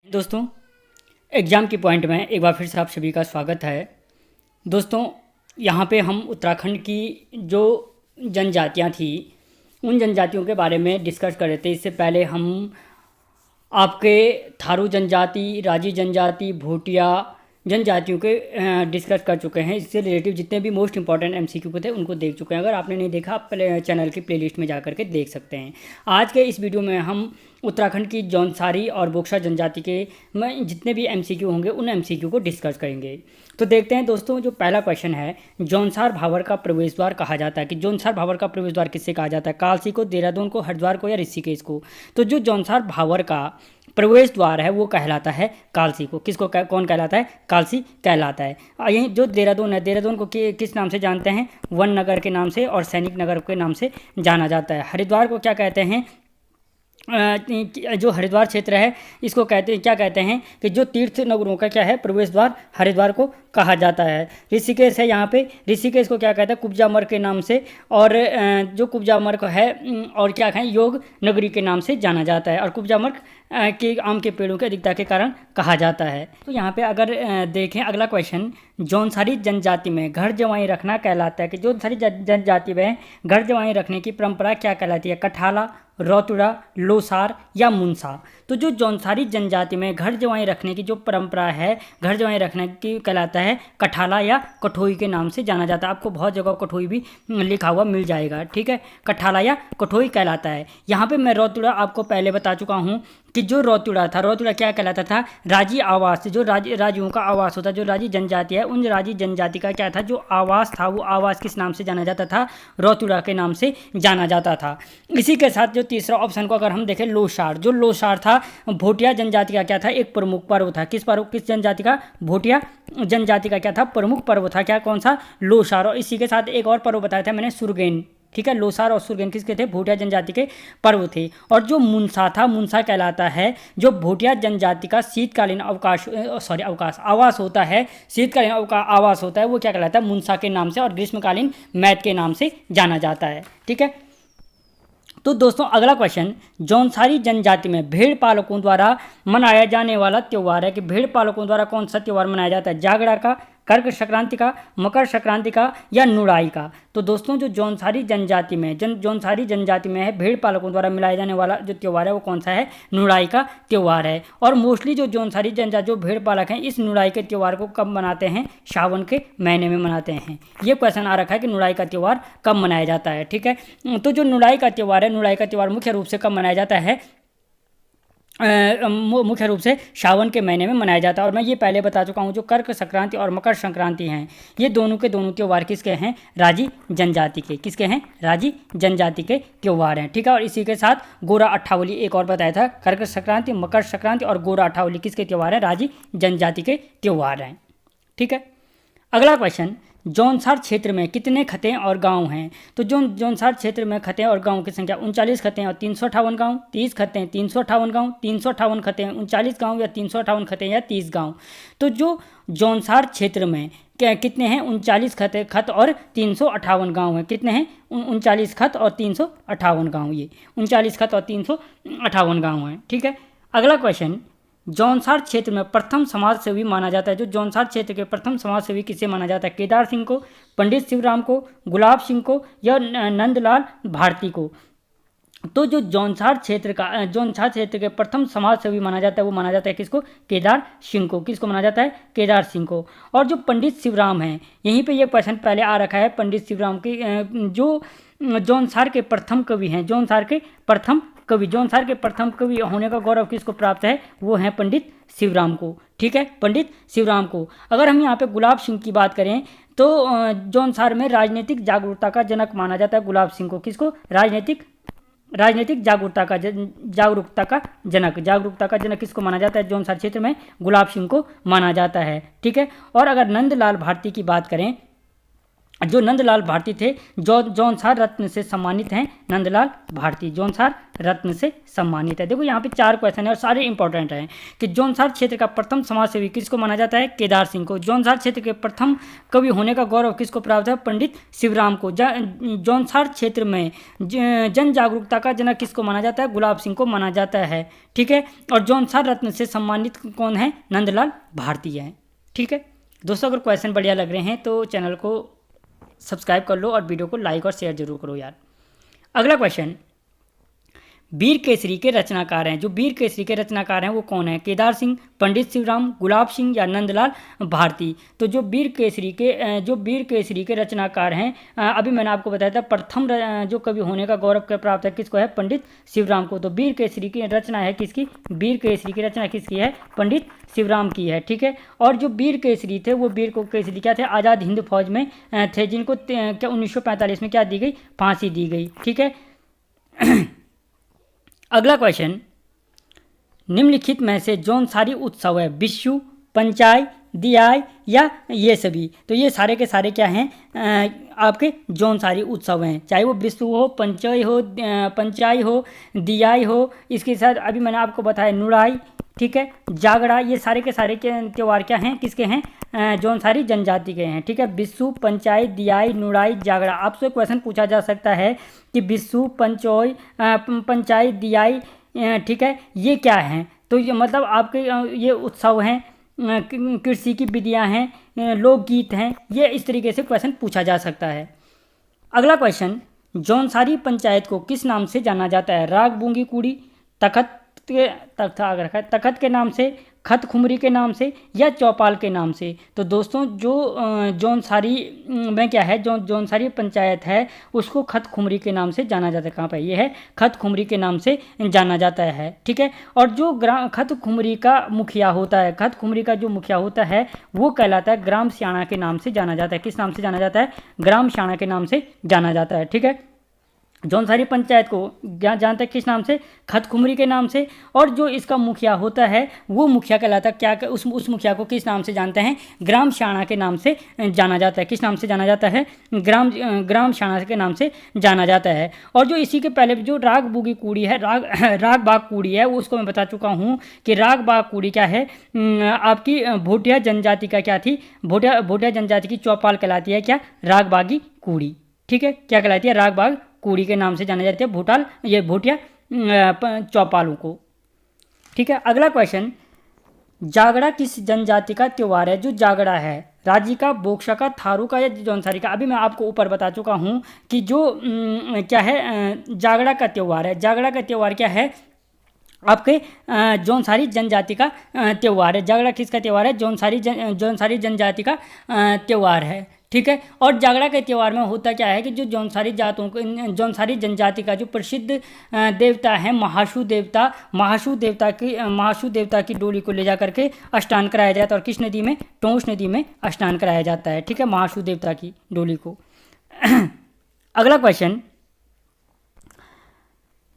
दोस्तों, एग्ज़ाम की पॉइंट में एक बार फिर से आप सभी का स्वागत है। दोस्तों, यहाँ पे हम उत्तराखंड की जो जनजातियाँ थी उन जनजातियों के बारे में डिस्कस कर रहे थे। इससे पहले हम आपके थारू जनजाति, राजी जनजाति, भोटिया जनजातियों के डिस्कस कर चुके हैं। इससे रिलेटिव जितने भी मोस्ट इंपॉर्टेंट एमसीक्यू को थे उनको देख चुके हैं। अगर आपने नहीं देखा, आप चैनल की प्लेलिस्ट में जा करके देख सकते हैं। आज के इस वीडियो में हम उत्तराखंड की जौनसारी और बोक्सा जनजाति के में जितने भी एमसीक्यू होंगे उन एमसीक्यू को डिस्कस करेंगे। तो देखते हैं दोस्तों, जो पहला क्वेश्चन है, जौनसार भावर का प्रवेश द्वार कहा जाता है कि जौनसार भावर का प्रवेश द्वार किससे कहा जाता है? कालसी को, देहरादून को, हरिद्वार को या ऋषिकेश को? तो जो जौनसार भावर का प्रवेश द्वार है वो कहलाता है कालसी को। किसको कौन कहलाता है? कालसी कहलाता है। यही जो देहरादून है, देहरादून को किस नाम से जानते हैं? वन नगर के नाम से और सैनिक नगर के नाम से जाना जाता है। हरिद्वार को क्या कहते हैं? जो हरिद्वार क्षेत्र है इसको क्या कहते हैं कि जो तीर्थ नगरों का क्या है प्रवेश द्वार, हरिद्वार को कहा जाता है। ऋषिकेश है, यहाँ पे ऋषिकेश को क्या कहता है? कुब्जा मर्ग के नाम से, और जो कुब्जा मर्ग है और क्या कहें, योग नगरी के नाम से जाना जाता है। और कुब्जा मर्ग के आम के पेड़ों की अधिकता के कारण कहा जाता है। तो यहाँ पे अगर देखें अगला क्वेश्चन, जौनसारी जनजाति में घर जवाई रखना कहलाता है कि जौनसारी जनजाति में घर जवाई रखने की परंपरा क्या कहलाती है? कठाला, रौतुड़ा, लोसार या मुनसा? तो जो जौनसारी जनजाति में घर जवाई रखने की जो परंपरा है, घर जवाई रखने की कहलाता है कठाला या कठोई के नाम से जाना जाता है। आपको बहुत जगह कठोई भी लिखा हुआ मिल जाएगा, ठीक है। कठाला या कठोई कहलाता है। यहाँ पे मैं रौतुड़ा आपको पहले बता चुका हूँ कि जो रौतुड़ा था, रौतुड़ा क्या कहलाता था? राजी आवास, जो राजियों का आवास होता है, जो राजी जनजाति है उन राजी जनजाति का क्या था जो आवास था, वो आवास किस नाम से जाना जाता था? रौतुड़ा के नाम से जाना जाता था। इसी के साथ जो तीसरा ऑप्शन को अगर हम देखें, लोसार, जो लोसार था भोटिया जनजाति का क्या था? एक प्रमुख पर्व था। किस जनजाति का? भोटिया जनजाति का क्या था? प्रमुख पर्व था। क्या? कौन सा? लोसार। और इसी के साथ एक और पर्व बताया था मैंने, सुरगेन, ठीक है। लोसार और सुरगेन किसके थे? भोटिया जनजाति के पर्व थे। और जो मुनसा था, मुनसा कहलाता है जो भोटिया जनजाति का शीतकालीन आवास होता है, शीतकालीन आवास होता है, वो क्या कहलाता है? मुनसा के नाम से, और ग्रीष्मकालीन मैत के नाम से जाना जाता है, ठीक है। तो दोस्तों अगला क्वेश्चन, जौनसारी जनजाति में भेड़ पालकों द्वारा मनाया जाने वाला त्यौहार है कि भेड़ पालकों द्वारा कौन सा त्यौहार मनाया जाता है? जागड़ा का, कर्क संक्रांति का, मकर संक्रांति का या नुड़ाई का? तो दोस्तों जो जौनसारी जनजाति में जौनसारी जनजाति में है भेड़ पालकों द्वारा मिलाया जाने वाला जो त्यौहार है वो कौन सा है? नुड़ाई का त्यौहार है। और मोस्टली जो जौनसारी जनजाति जो भेड़ पालक हैं इस नुड़ाई के त्यौहार को कब मनाते हैं? सावन के महीने में मनाते हैं। ये क्वेश्चन आ रखा है कि नुड़ाई का त्यौहार कब मनाया जाता है, ठीक है। तो जो नुड़ाई का त्यौहार है, नुड़ाई का त्यौहार मुख्य रूप से कब मनाया जाता है? मुख्य रूप से सावन के महीने में मनाया जाता है। और मैं ये पहले बता चुका हूँ, जो कर्क संक्रांति और मकर संक्रांति हैं ये दोनों के दोनों त्यौहार किसके हैं? राजी जनजाति के। किसके हैं? राजी जनजाति के त्यौहार हैं, ठीक है। और इसी के साथ गोरा अट्ठावली एक और बताया था, कर्क संक्रांति, मकर संक्रांति और गोरा अट्ठावली किसके त्यौहार हैं? राजी जनजाति के त्यौहार हैं, ठीक है। अगला क्वेश्चन, जौनसार क्षेत्र में कितने खतें और गांव हैं? तो जौनसार क्षेत्र में खतें और गांव की संख्या 39 खतें और 358 गांव, 30 खतें, 358 गांव, 358 खतें, 39 गांव या 358 खतें या 30 गांव? तो जो जौनसार क्षेत्र में कितने हैं? 39 खत और 358 गांव हैं। कितने हैं? 39 खत और 358 गांव। ये 39 खत और 358 गांव हैं, ठीक है। अगला क्वेश्चन, जौनसार क्षेत्र में प्रथम समाज सेवी माना जाता है। जो जौनसार क्षेत्र के प्रथम समाज सेवी किसे माना जाता है? केदार सिंह को, पंडित शिवराम को, गुलाब सिंह को या नंदलाल भारती को? तो जो जौनसार क्षेत्र के प्रथम समाज सेवी माना जाता है वो माना जाता है किसको? केदार सिंह को। किसको माना जाता है? केदार सिंह को। और जो पंडित शिवराम हैं, यहीं पे ये क्वेश्चन पहले आ रखा है, पंडित शिवराम की जो जौनसार के प्रथम कवि हैं, जौनसार के प्रथम कवि होने का गौरव किसको प्राप्त है? वो हैं पंडित शिवराम को, ठीक है, पंडित शिवराम को। अगर हम यहाँ पे गुलाब सिंह की बात करें तो जौनसार में राजनीतिक जागरूकता का जनक माना जाता है गुलाब सिंह को। किसको? राजनीतिक जागरूकता का जनक किसको माना जाता है? जौनसार क्षेत्र में गुलाब सिंह को माना जाता है, ठीक है। और अगर नंदलाल भारती की बात करें जो नंदलाल भारती थे, जौनसार रत्न से सम्मानित हैं। नंदलाल भारती जौनसार रत्न से सम्मानित है। देखो यहाँ पे 4 क्वेश्चन है और सारे इंपॉर्टेंट हैं कि जौनसार क्षेत्र का प्रथम समाजसेवी किसको माना जाता है? केदार सिंह को। जौनसार क्षेत्र के प्रथम कवि होने का गौरव किसको प्राप्त है? पंडित शिवराम को। जौनसार क्षेत्र में जन जागरूकता का जनक किसको माना जाता है? गुलाब सिंह को माना जाता है। ठीक है, और जौनसार रत्न से सम्मानित कौन है? नंदलाल भारती है। ठीक है दोस्तों, अगर क्वेश्चन बढ़िया लग रहे हैं तो चैनल को सब्सक्राइब कर लो और वीडियो को लाइक और शेयर जरूर करो यार। अगला क्वेश्चन, वीर केसरी के रचनाकार हैं। जो वीर केसरी के रचनाकार हैं वो कौन है? केदार सिंह, पंडित शिवराम, गुलाब सिंह या नंदलाल भारती। तो जो वीर केसरी के रचनाकार हैं, अभी मैंने आपको बताया था प्रथम जो कवि होने का गौरव प्राप्त है किसको है? पंडित शिवराम को। तो वीर केसरी की रचना है किसकी? वीर केसरी की रचना किसकी है? पंडित शिवराम की है। ठीक है, और जो वीर केसरी थे वो वीर को केसरी क्या थे? आज़ाद हिंद फौज में थे, जिनको क्या 1945 में क्या दी गई? फांसी दी गई। ठीक है अगला क्वेश्चन, निम्नलिखित में से जौनसारी उत्सव है? विषु, पंचाय, दियाय या ये सभी? तो ये सारे के सारे क्या हैं? आपके जौनसारी उत्सव हैं, चाहे वो विषु हो, पंचाय हो, दियाय हो, इसके साथ अभी मैंने आपको बताया नुड़ाई, ठीक है, जागड़ा, ये सारे के सारे त्यौहार क्या हैं? किसके हैं? जौनसारी जनजाति के हैं। ठीक है, विषु, पंचायत, दियाई, नुड़ाई, जागड़ा। आपसे क्वेश्चन पूछा जा सकता है कि विषु, पंचायत, दियाई, ठीक है, ये क्या हैं? तो ये मतलब आपके ये उत्सव हैं, कृषि की विधियाँ हैं, लोकगीत हैं, ये इस तरीके से क्वेश्चन पूछा जा सकता है। अगला क्वेश्चन, जौनसारी पंचायत को किस नाम से जाना जाता है? राग बूंगी कुड़ी, तखत के नाम से, खत खुमरी के नाम से या चौपाल के नाम से? तो दोस्तों जो जौनसारी में क्या है, जौनसारी पंचायत है उसको खत खुमरी के नाम से जाना जाता है। कहाँ पर? ये है खत खुमरी के नाम से जाना जाता है। ठीक है, और जो खत खुमरी का मुखिया होता है, खत खुमरी का जो मुखिया होता है वो कहलाता है ग्राम स्याणा के नाम से जाना जाता है। किस नाम से जाना जाता है? ग्राम स्याणा के नाम से जाना जाता है। ठीक है, जौनसारी पंचायत को जानते हैं किस नाम से? खत खुमरी के नाम से। और जो इसका मुखिया होता है वो मुखिया कहलाता है क्या? उस मुखिया को किस नाम से जानते हैं? ग्राम स्याणा के नाम से जाना जाता है। किस नाम से जाना जाता है? ग्राम स्याणा के नाम से जाना जाता है। और जो इसी के पहले जो राग बूगी कुड़ी है, राग बाग कुड़ी है, वो उसको मैं बता चुका हूँ कि राग बाग कुड़ी क्या है? आपकी भोटिया जनजाति का क्या थी? भोटिया जनजाति की चौपाल कहलाती है क्या? राग बागी कुड़ी। ठीक है, क्या कहलाती है? राग बाग कुड़ी के नाम से जाना जाता है भोटिया चौपालों को। ठीक है, अगला क्वेश्चन, जागड़ा किस जनजाति का त्यौहार है? जो जागड़ा है राजी का, बोक्सा का, थारू का या जौनसारी का? अभी मैं आपको ऊपर बता चुका हूँ कि जो क्या है जागड़ा का त्यौहार है। जागड़ा का त्यौहार क्या है? आपके जौनसारी जनजाति का त्यौहार है। जागड़ा किसका त्यौहार है? जौनसारी जनजाति का त्यौहार है। ठीक है, और जागड़ा के त्यौहार में होता क्या है कि जो जौनसारी जनजाति का जो प्रसिद्ध देवता है महाशु देवता की डोली को ले जा करके स्नान कराया जाता है। और किस नदी में? टोंस नदी में स्नान कराया जाता है। ठीक है, महाशु देवता की डोली को। अगला क्वेश्चन,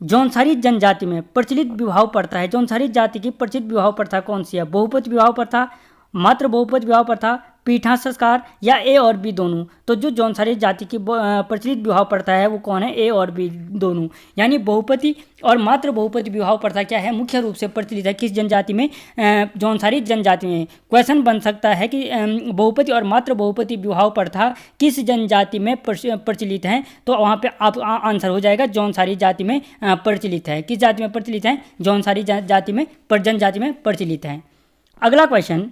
जौनसारी जनजाति में प्रचलित विवाह प्रथा है। जौनसारी जाति की प्रचलित विवाह प्रथा कौन सी है? बहुपति विवाह प्रथा, मात्र बहुपति विवाह प्रथा, पीठा संस्कार या ए और बी दोनों? तो जो जौनसारी जाति की प्रचलित विवाह प्रथा है वो कौन है? ए और बी दोनों, यानी बहुपति और मात्र बहुपति विवाह प्रथा क्या है? मुख्य रूप से प्रचलित है किस जनजाति में? जौनसारी जनजाति में। क्वेश्चन बन सकता है कि बहुपति और मात्र बहुपति विवाह प्रथा किस जनजाति में प्रचलित है? तो वहाँ पे आप आंसर हो जाएगा जौनसारी जाति में प्रचलित है। किस जाति में प्रचलित है? जौनसारी जनजाति में प्रचलित है। अगला क्वेश्चन,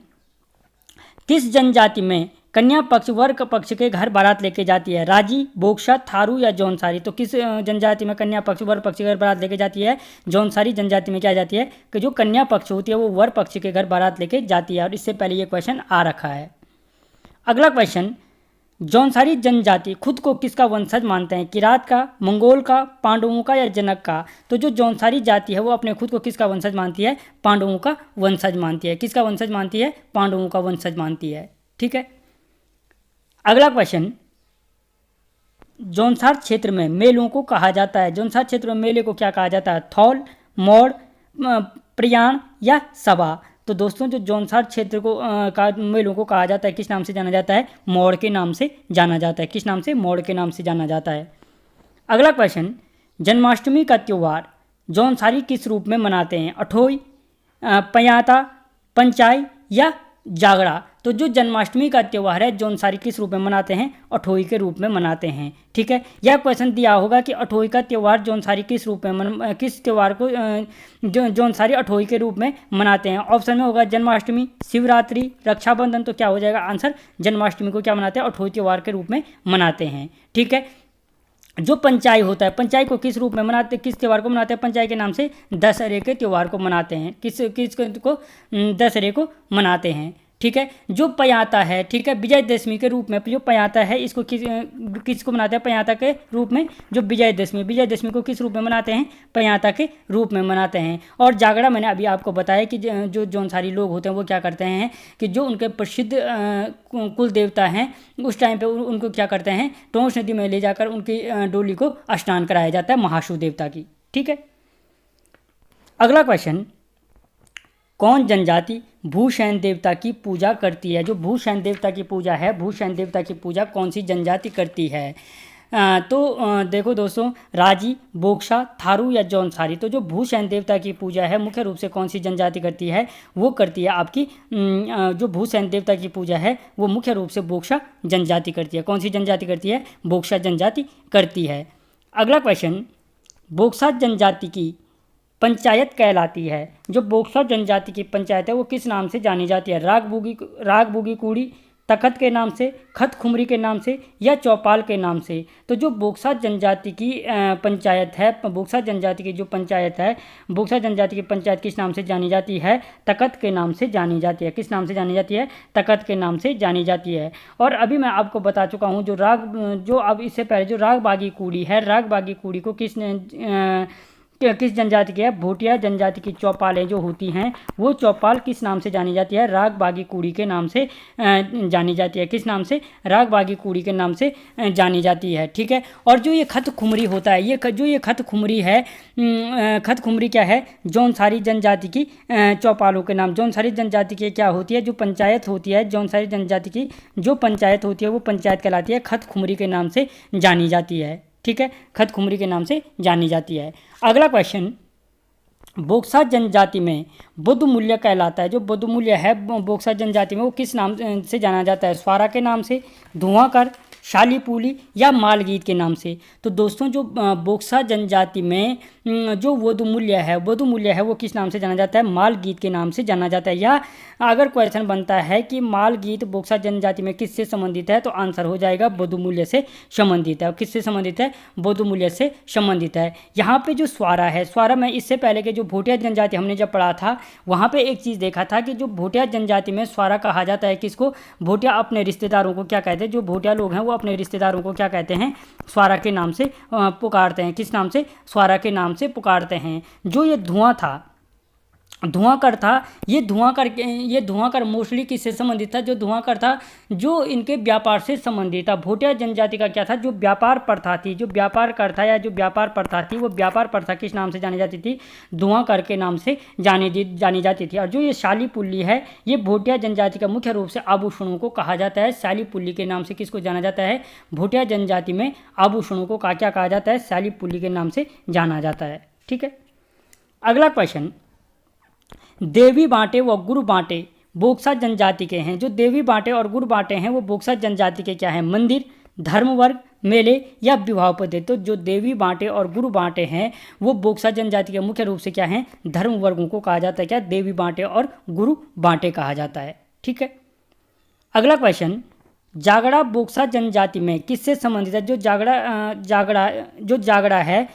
किस जनजाति में कन्या पक्ष वर पक्ष के घर बारात लेके जाती है? राजी, बोक्सा, थारू या जौनसारी? तो किस जनजाति में कन्या पक्ष वर पक्ष के घर बारात लेके जाती है? जौनसारी जनजाति में क्या जाती है कि जो कन्या पक्ष होती है वो वर पक्ष के घर बारात लेके जाती है। और इससे पहले ये क्वेश्चन आ रखा है। अगला क्वेश्चन, जौनसारी जनजाति खुद को किसका वंशज मानते हैं? किरात का, मंगोल का, पांडवों का या जनक का? तो जो जौनसारी जाति है वो अपने खुद को किसका वंशज मानती है? पांडवों का वंशज मानती है। किसका वंशज मानती है? पांडवों का वंशज मानती है। ठीक है, अगला क्वेश्चन, जौनसार क्षेत्र में मेलों को कहा जाता है। जौनसार क्षेत्र में मेले को क्या कहा जाता है? थौल, मौड़, प्रयाण या सभा? तो दोस्तों जो जौनसार क्षेत्र को का मेलों को कहा जाता है, किस नाम से जाना जाता है? मौड़ के नाम से जाना जाता है। किस नाम से? मौड़ के नाम से जाना जाता है। अगला क्वेश्चन, जन्माष्टमी का त्यौहार जौनसारी किस रूप में मनाते हैं? अठोई, पयाता, पंचाई या जागड़ा? तो जो जन्माष्टमी का त्यौहार है जौनसारी किस रूप में मनाते हैं? अठोई के रूप में मनाते हैं। ठीक है, यह क्वेश्चन दिया होगा कि अठोई का त्यौहार जौनसारी किस रूप में किस त्यौहार को जौनसारी अठोई के रूप में मनाते हैं? ऑप्शन में होगा जन्माष्टमी, शिवरात्रि, रक्षाबंधन। तो क्या हो जाएगा आंसर? जन्माष्टमी को क्या मनाते हैं? अठोई त्यौहार के रूप में मनाते हैं। ठीक है, जो पंचाई होता है, पंचाई को किस रूप में मनाते, किस त्यौहार को मनाते हैं? पंचाई के नाम से दशहरे के त्यौहार को मनाते हैं। किस को? दशहरे को मनाते हैं। ठीक है, जो पयाता है, ठीक है, विजयदशमी के रूप में जो पयाता है इसको किसको मनाते हैं? पयाता के रूप में। जो विजयदशमी को किस रूप में मनाते हैं? पयाता के रूप में मनाते हैं। और जागड़ा मैंने अभी आपको बताया कि जो जौनसारी लोग होते हैं वो क्या करते हैं कि जो उनके प्रसिद्ध कुल देवता हैं उस टाइम पे उनको क्या करते हैं? टोंस नदी में ले जाकर उनकी डोली को स्नान कराया जाता है महाशिव देवता की। ठीक है, अगला क्वेश्चन, कौन जनजाति भूषण देवता की पूजा करती है? जो भूषण देवता की पूजा है, भूषण देवता की पूजा कौन सी जनजाति करती है? देखो दोस्तों, राजी, बोक्सा, थारू या जौनसारी। तो जो भूषण देवता की पूजा है मुख्य रूप से कौन सी जनजाति करती है? वो करती है आपकी जो भूषण देवता की पूजा है वो मुख्य रूप से बोक्सा जनजाति करती है। कौन सी जनजाति करती है? बोक्सा जनजाति करती है। अगला क्वेश्चन, बोक्सा जनजाति की पंचायत कहलाती है। जो बोक्सा जनजाति की पंचायत है वो किस नाम से जानी जाती है? राग बूगी कूड़ी, तखत के नाम से, खत खुमरी के नाम से या चौपाल के नाम से? तो जो बोक्सा जनजाति की पंचायत है, बोक्सा जनजाति की जो पंचायत है, बोक्सा जनजाति की पंचायत किस नाम से जानी जाती है? तखत के नाम से जानी जाती है। किस नाम से जानी जाती है? तखत के नाम से जानी जाती है। और अभी मैं आपको बता चुका हूँ जो अब इससे पहले जो राग बागी कूड़ी है, राग बागी कूड़ी को किस जनजाति की है? भोटिया जनजाति की चौपालें जो होती हैं वो चौपाल किस नाम से जानी जाती है? राग बागी कूड़ी के नाम से जानी जाती है। किस नाम से? राग बागी कूड़ी के नाम से जानी जाती है। ठीक है, और जो ये खत खुमरी होता है, ये खत खुमरी है, खत खुमरी क्या है? जौनसारी जनजाति की चौपालों के नाम। जौनसारी जनजाति की क्या होती है? जो पंचायत होती है, जौनसारी जनजाति की जो पंचायत होती है वो पंचायत कहलाती है, खत खुमरी के नाम से जानी जाती है। ठीक है, खत खुमरी के नाम से जानी जाती है। अगला क्वेश्चन, बोक्सा जनजाति में बुद्ध मूल्य कहलाता है। जो बुद्ध मूल्य है बोक्सा जनजाति में वो किस नाम से जाना जाता है? स्वारा के नाम से, धुआंकर, शालीपूली या मालगीत के नाम से? तो दोस्तों जो बोक्सा जनजाति में जो वधु मूल्य है वो किस नाम से जाना जाता है? मालगीत के नाम से जाना जाता है। या अगर क्वेश्चन बनता है कि मालगीत बोक्सा जनजाति में किससे संबंधित है तो आंसर हो जाएगा वधु मूल्य से संबंधित है। किससे संबंधित है? वधु मूल्य से संबंधित है। यहाँ पे जो स्वारा है, स्वारा में इससे पहले के जो भोटिया जनजाति हमने जब पढ़ा था वहाँ पे एक चीज़ देखा था कि जो भोटिया जनजाति में स्वारा कहा जाता है किसको? भोटिया अपने रिश्तेदारों को क्या कहते हैं? जो भोटिया लोग हैं वो अपने रिश्तेदारों को क्या कहते हैं? स्वारा के नाम से पुकारते हैं। किस नाम से? स्वारा के नाम से पुकारते हैं। जो ये धुआंकर था, ये धुआंकर मोस्टली किससे संबंधित था? जो धुआंकर था जो इनके व्यापार से संबंधित था। भोटिया जनजाति का क्या था? जो व्यापार प्रथा थी, जो व्यापार करता या जो व्यापार प्रथा थी वो व्यापार प्रथा किस नाम से जानी जाती थी? धुआंकर के नाम से जानी जाती थी। और जो ये शालीपुल्ली है ये भोटिया जनजाति का मुख्य रूप से आभूषणों को कहा जाता है। शालीपुल्ली के नाम से किसको जाना जाता है? भोटिया जनजाति में आभूषणों को क्या कहा जाता है? शालीपुल्ली के नाम से जाना जाता है। ठीक है, अगला क्वेश्चन, देवी बांटे व गुरु बांटे बोक्सा जनजाति के हैं। जो देवी बांटे और गुरु बांटे हैं वो बोक्सा जनजाति के क्या हैं? मंदिर, धर्म वर्ग, मेले या विवाह पद्धति? तो जो देवी बांटे और गुरु बांटे हैं वो बोक्सा जनजाति के मुख्य रूप से क्या हैं? धर्म वर्गों को कहा जाता है क्या? देवी बांटे और गुरु बांटे कहा जाता है। ठीक है, अगला क्वेश्चन, जागड़ा बोक्सा जनजाति में किससे संबंधित है? जो झागड़ा है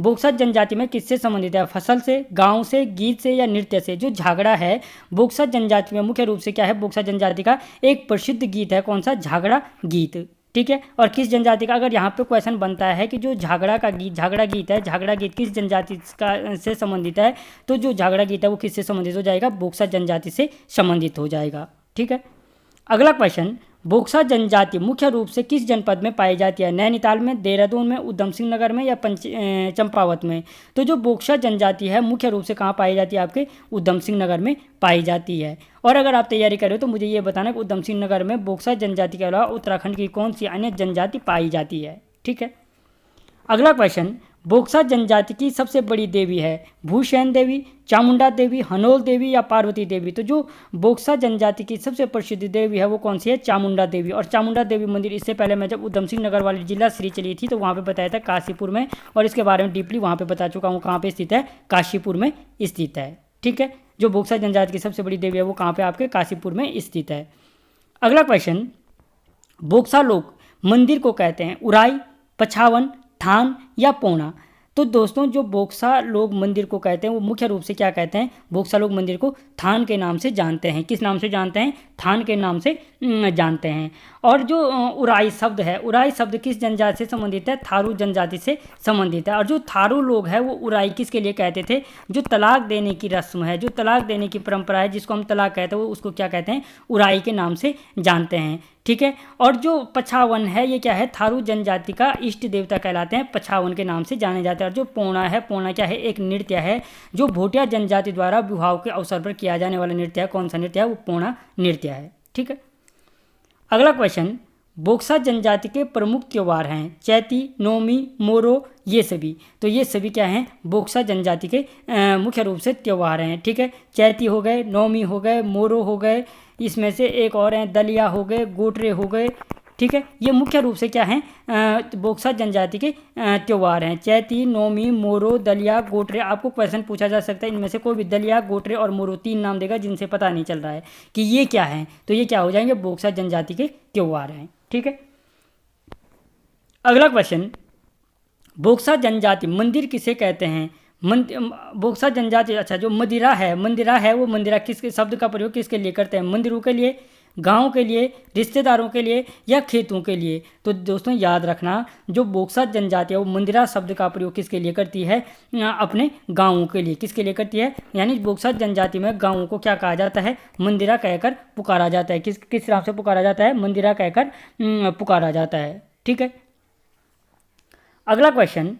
बोक्सा जनजाति में किससे संबंधित है? फसल से, गांव से, गीत से या नृत्य से? जो झागड़ा है बोक्सा जनजाति में मुख्य रूप से क्या है? बोक्सा जनजाति का एक प्रसिद्ध गीत है, कौन सा? झागड़ा गीत। ठीक है, और किस जनजाति का? अगर यहाँ पे क्वेश्चन बनता है कि जो झागड़ा गीत किस जनजाति का से संबंधित है तो जो झागड़ा गीत है वो किससे संबंधित हो जाएगा? बोक्सा जनजाति से संबंधित हो जाएगा। ठीक है, अगला क्वेश्चन, बोक्सा जनजाति मुख्य रूप से किस जनपद में पाई जाती है? नैनीताल में, देहरादून में, उधम सिंह नगर में या चंपावत में? तो जो बोक्सा जनजाति है मुख्य रूप से कहाँ पाई जाती है? आपके उधम सिंह नगर में पाई जाती है। और अगर आप तैयारी कर रहे हो तो मुझे ये बताना कि उधम सिंह नगर में बोक्सा जनजाति के अलावा उत्तराखंड की कौन सी अन्य जनजाति पाई जाती है। ठीक है। अगला क्वेश्चन, बोक्सा जनजाति की सबसे बड़ी देवी है? भूषण देवी, चामुंडा देवी, हनोल देवी या पार्वती देवी? तो जो बोक्सा जनजाति की सबसे प्रसिद्ध देवी है वो कौन सी है? चामुंडा देवी। और चामुंडा देवी मंदिर इससे पहले मैं जब उधम सिंह नगर वाली जिला श्री चली थी तो वहाँ पे बताया था काशीपुर में, और इसके बारे में डीपली वहाँ पे बता चुका हूँ। कहाँ पे स्थित है? काशीपुर में स्थित है। ठीक है। जो बोक्सा जनजाति की सबसे बड़ी देवी है वो कहाँ पे? आपके काशीपुर में स्थित है। अगला क्वेश्चन, बोक्सा लोग मंदिर को कहते हैं उराई, पछावन, थान या पौना? तो दोस्तों जो बोक्सा लोग मंदिर को कहते हैं वो मुख्य रूप से क्या कहते हैं? बोक्सा लोग मंदिर को थान के नाम से जानते हैं। किस नाम से जानते हैं? थान के नाम से जानते हैं। और जो उराई शब्द है, उराई शब्द किस जनजाति से संबंधित है? थारू जनजाति से संबंधित है। और जो थारू लोग हैं वो उराई किसके लिए कहते थे? जो तलाक देने की रस्म है, जो तलाक देने की परंपरा है, जिसको हम तलाक कहते हैं, वो उसको क्या कहते हैं? उराई के नाम से जानते हैं। ठीक है। और जो पछावन है ये क्या है? थारू जनजाति का इष्ट देवता कहलाते हैं, पछावन के नाम से जाने जाते हैं। और जो पौना है, पौना क्या है? एक नृत्य है जो भोटिया जनजाति द्वारा विवाह के अवसर पर किया जाने वाला नृत्य है। कौन सा नृत्य है? वो पौना नृत्य है। ठीक है। अगला क्वेश्चन, बोक्सा जनजाति के प्रमुख त्यौहार हैं चैती, नौमी, मोरो, ये सभी। तो ये सभी क्या हैं? बोक्सा जनजाति के मुख्य रूप से त्यौहार हैं। ठीक है। चैती हो गए, नौमी हो गए, मोरो हो गए, इसमें से एक और हैं दलिया हो गए, गोटरे हो गए। ठीक है। ये मुख्य रूप से क्या हैं? बोक्सा जनजाति के त्यौहार हैं। चैती, नौमी, मोरो, दलिया, गोटरे। आपको क्वेश्चन पूछा जा सकता है इनमें से कोई भी दलिया, गोटरे और मोरो 3 नाम देगा जिनसे पता नहीं चल रहा है कि ये क्या है, तो ये क्या हो जाएंगे? बोक्सा जनजाति के त्यौहार हैं। ठीक है। अगला क्वेश्चन, बोक्सा जनजाति मंदिर किसे कहते हैं? बोक्सा जनजाति, अच्छा जो मंदिरा है वो मंदिरा किस शब्द का प्रयोग किसके लिए करते हैं? मंदिरों के लिए, गांव के लिए, रिश्तेदारों के लिए या खेतों के लिए? तो दोस्तों याद रखना, जो बोक्सा जनजाति है वो मंदिरा शब्द का प्रयोग किसके लिए करती है? अपने गांवों के लिए। किसके लिए करती है? यानी बोक्सा जनजाति में गांवों को क्या कहा जाता है? मंदिरा कहकर पुकारा जाता है। किस नाम से पुकारा जाता है? मंदिरा कहकर पुकारा जाता है। ठीक है। अगला क्वेश्चन,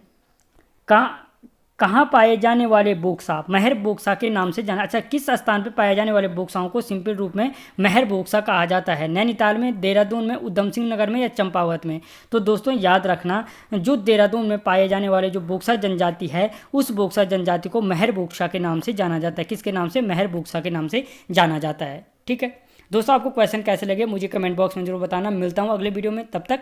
कहाँ पाए जाने वाले बोक्सा महर बोक्सा के नाम से जाना? अच्छा, किस स्थान पर पाए जाने वाले बोक्साओं को सिंपल रूप में महर बोक्सा कहा जाता है? नैनीताल में, देहरादून में, उधम सिंह नगर में या चंपावत में? तो दोस्तों याद रखना, जो देहरादून में पाए जाने वाले जो बोक्सा जनजाति है उस बोक्सा जनजाति को महर बोक्सा के नाम से जाना जाता है। किसके नाम से? महर बोक्सा के नाम से जाना जाता है। ठीक है दोस्तों, आपको क्वेश्चन कैसे लगे मुझे कमेंट बॉक्स में जरूर बताना। मिलता हूँ अगले वीडियो में, तब तक